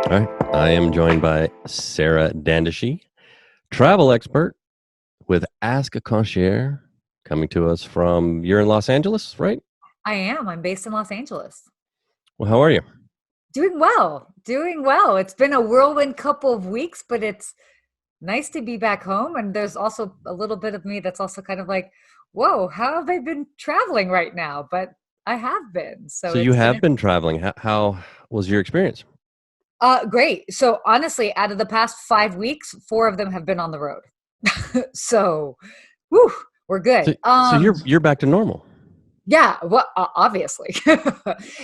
All right. I am joined by Sarah Dandashy, travel expert with Ask A Concierge, coming to us from, you're in Los Angeles, right? I am. I'm based in Los Angeles. Well, how are you? Doing well. Doing well. It's been a whirlwind couple of weeks, but it's nice to be back home. And there's also a little bit of me that's also kind of like, whoa, how have I been traveling right now? But I have been. So So you it's been have been traveling. How was your experience? great. So honestly, out of the past 5 weeks, four of them have been on the road. So, whew, we're good. So you're back to normal. Yeah, well, obviously.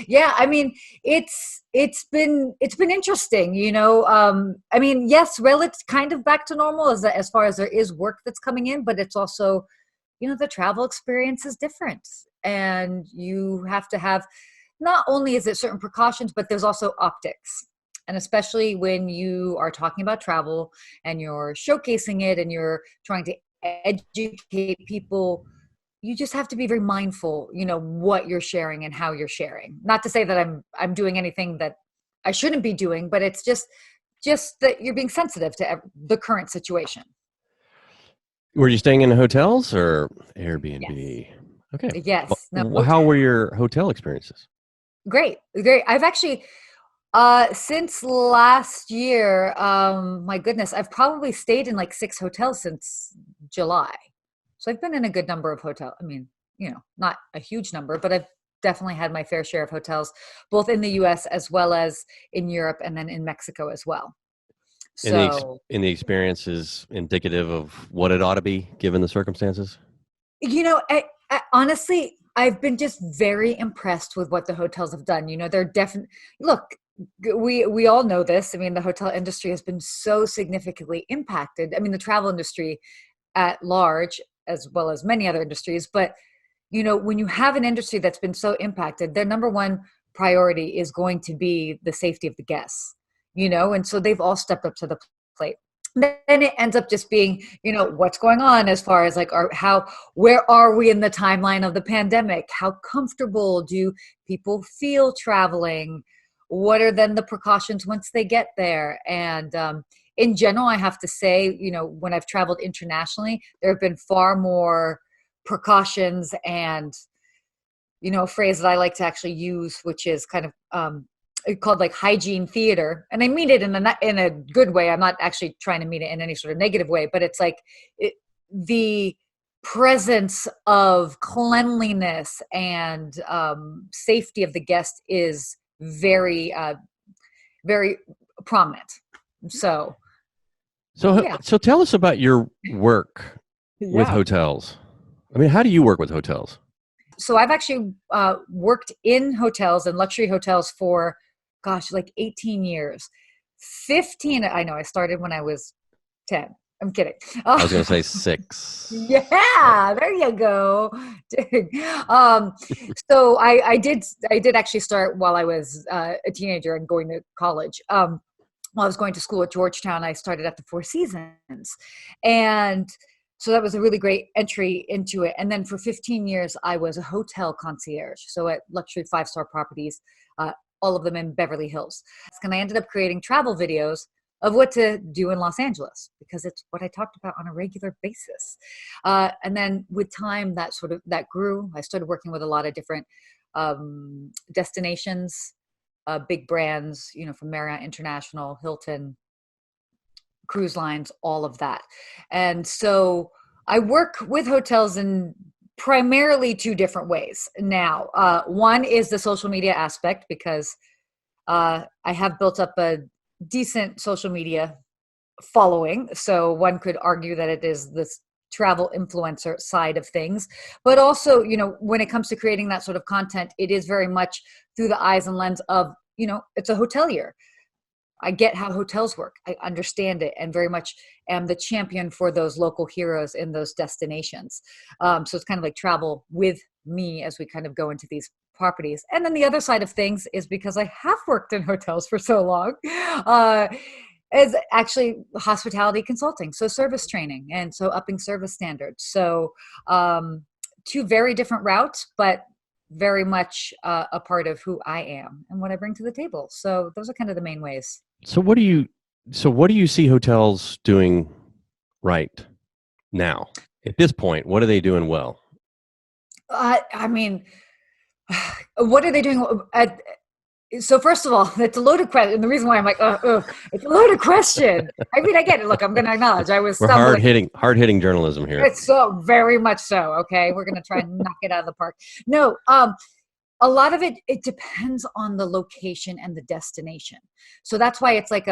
Yeah, I mean, it's been interesting, you know. I mean, yes, relative kind of back to normal as far as there is work that's coming in, but it's also, the travel experience is different, and you have to have not only is it certain precautions, but there's also optics. And especially when you are talking about travel and you're showcasing it and you're trying to educate people, you just have to be very mindful, what you're sharing and how you're sharing. Not to say that I'm doing anything that I shouldn't be doing, but it's just that you're being sensitive to the current situation. Were you staying in hotels or Yes. Airbnb? Okay. Yes. No. How were your hotel experiences? Great. Great. I've actually since last year, my goodness, I've probably stayed in like six hotels since July. So I've been in a good number of hotels. I mean, not a huge number, but I've definitely had my fair share of hotels, both in the US as well as in Europe and then in Mexico as well. And So, the experience is indicative of what it ought to be given the circumstances? honestly, I've been just very impressed with what the hotels have done. They're definitely, look, we all know this. I mean, the hotel industry has been so significantly impacted. I mean, the travel industry at large, as well as many other industries. But, when you have an industry that's been so impacted, their number one priority is going to be the safety of the guests, and so they've all stepped up to the plate. Then it ends up just being, what's going on as far as like, where are we in the timeline of the pandemic? How comfortable do people feel traveling? What are then the precautions once they get there? And in general, I have to say, when I've traveled internationally, there have been far more precautions and, a phrase that I like to actually use, which is kind of called like hygiene theater. And I mean it in a good way. I'm not actually trying to mean it in any sort of negative way, but it's like the presence of cleanliness and safety of the guest is very, very prominent. So, So, yeah. so tell us about your work with Yeah. hotels. I mean, how do you work with hotels? So I've actually worked in hotels and luxury hotels for, gosh, like 18 years. 15, I know I started when I was 10. I'm kidding. I was going to say 6. Yeah, there you go. Dude. Um, so I did actually start while I was a teenager and going to college. While I was going to school at Georgetown, I started at the Four Seasons. And so that was a really great entry into it. And then for 15 years, I was a hotel concierge. So at luxury five-star properties, uh, all of them in Beverly Hills. And I ended up creating travel videos of what to do in Los Angeles because it's what I talked about on a regular basis. And then with time, that grew. I started working with a lot of different destinations, big brands, from Marriott International, Hilton, cruise lines, all of that. And so I work with hotels in primarily two different ways now. One is the social media aspect because I have built up a decent social media following. So one could argue that it is this travel influencer side of things. But also, when it comes to creating that sort of content, it is very much through the eyes and lens of, it's a hotelier. I get how hotels work. I understand it and very much am the champion for those local heroes in those destinations. So it's kind of like travel with me as we kind of go into these properties. And then the other side of things is because I have worked in hotels for so long, is actually hospitality consulting. So service training and so upping service standards. So two very different routes, but very much a part of who I am and what I bring to the table. So those are kind of the main ways. So what do you see hotels doing right now? At this point, what are they doing well? I mean, what are they doing? So first of all, it's a loaded question. And the reason why I'm like, it's a loaded question. I mean, I get it. Look, I'm going to acknowledge I was We're stumbling. hard hitting journalism here. It's so very much so. Okay, we're going to try and knock it out of the park. No, a lot of it depends on the location and the destination. So that's why it's like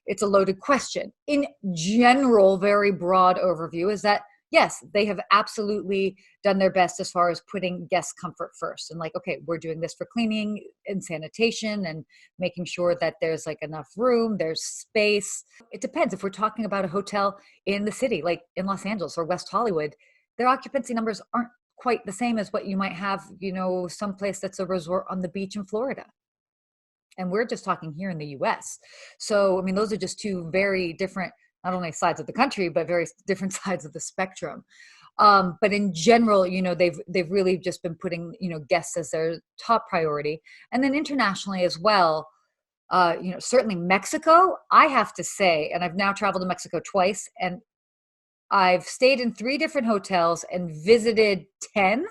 it's a loaded question. In general, very broad overview is that yes, they have absolutely done their best as far as putting guest comfort first and like, okay, we're doing this for cleaning and sanitation and making sure that there's like enough room, there's space. It depends. If we're talking about a hotel in the city, like in Los Angeles or West Hollywood, their occupancy numbers aren't quite the same as what you might have, someplace that's a resort on the beach in Florida. And we're just talking here in the US. So, I mean, those are just two very different, not only sides of the country, but very different sides of the spectrum. But in general, they've really just been putting, guests as their top priority. And then internationally as well, certainly Mexico, I have to say, and I've now traveled to Mexico twice, and I've stayed in 3 different hotels and visited 10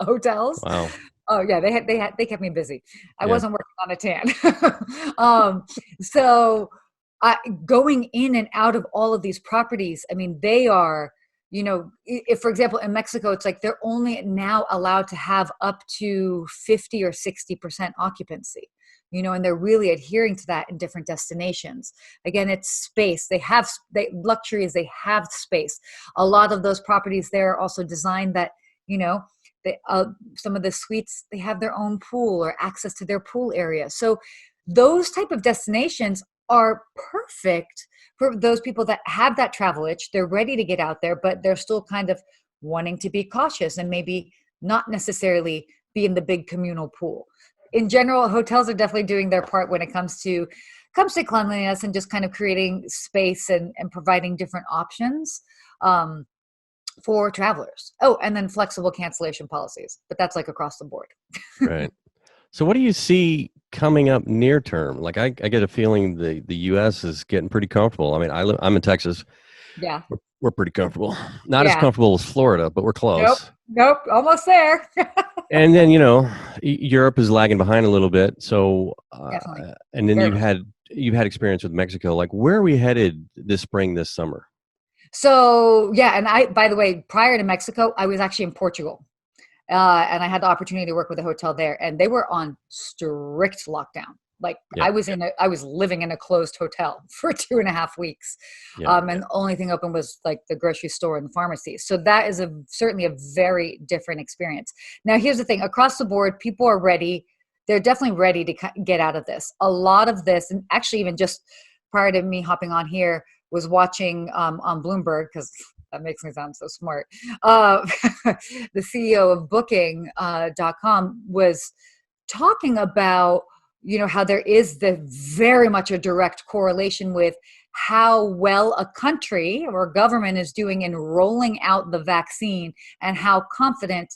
hotels. Wow. Oh yeah, they kept me busy. I Yeah. wasn't working on a tan. So going in and out of all of these properties, I mean, they are, if for example in Mexico, it's like they're only now allowed to have up to 50 or 60% occupancy. And they're really adhering to that in different destinations. Again, it's space. Luxury is they have space. A lot of those properties there are also designed that, some of the suites, they have their own pool or access to their pool area. So those type of destinations are perfect for those people that have that travel itch. They're ready to get out there, but they're still kind of wanting to be cautious and maybe not necessarily be in the big communal pool. In general, hotels are definitely doing their part when it comes to cleanliness and just kind of creating space and providing different options for travelers. Oh, and then flexible cancellation policies, but that's like across the board. Right. So what do you see coming up near term? Like I get a feeling the US is getting pretty comfortable. I mean, I'm in Texas. Yeah. We're pretty comfortable. Not as Yeah. comfortable as Florida, but we're Nope. close. Nope. Almost there. And then, Europe is lagging behind a little bit. So, Definitely. and then Very you've much. had experience with Mexico. Like, where are we headed this spring, this summer? So yeah, and by the way, prior to Mexico, I was actually in Portugal. And I had the opportunity to work with a hotel there, and they were on strict lockdown. Like Yeah, I was living in a closed hotel for 2.5 weeks, yeah, and the only thing open was like the grocery store and the pharmacy. So that is certainly a very different experience. Now, here's the thing: across the board, people are ready. They're definitely ready to get out of this. A lot of this, and actually, even just prior to me hopping on here, was watching on Bloomberg because that makes me sound so smart. The CEO of Booking.com was talking about, how there is very much a direct correlation with how well a country or government is doing in rolling out the vaccine and how confident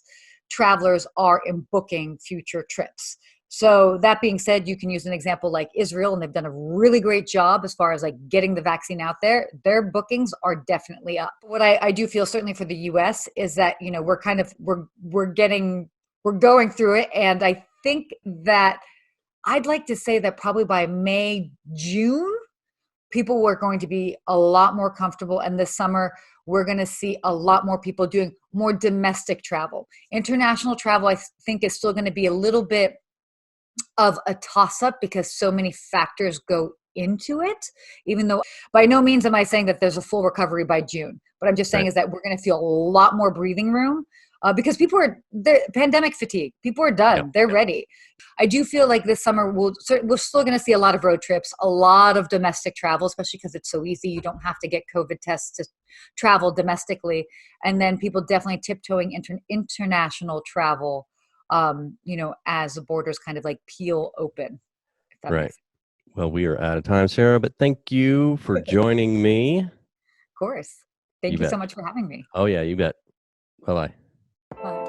travelers are in booking future trips. So that being said, you can use an example like Israel, and they've done a really great job as far as like getting the vaccine out there. Their bookings are definitely up. What I do feel certainly for the US is that, we're going through it. And I think that I'd like to say that probably by May, June, people were going to be a lot more comfortable. And this summer, we're going to see a lot more people doing more domestic travel. International travel, I think, is still going to be a little bit of a toss-up because so many factors go into it, even though by no means am I saying that there's a full recovery by June. What I'm just saying right, is that we're going to feel a lot more breathing room because the pandemic fatigue. People are yeah, done. They're ready. I do feel like this summer we're still going to see a lot of road trips, a lot of domestic travel, especially because it's so easy. You don't have to get COVID tests to travel domestically. And then people definitely tiptoeing international travel as the borders kind of like peel open, if that right. makes sense. Well, we are out of time, Sarah, but thank you for Of joining me. course. You Thank you bet. so much for having me. Oh, yeah, you bet. Bye bye. Bye.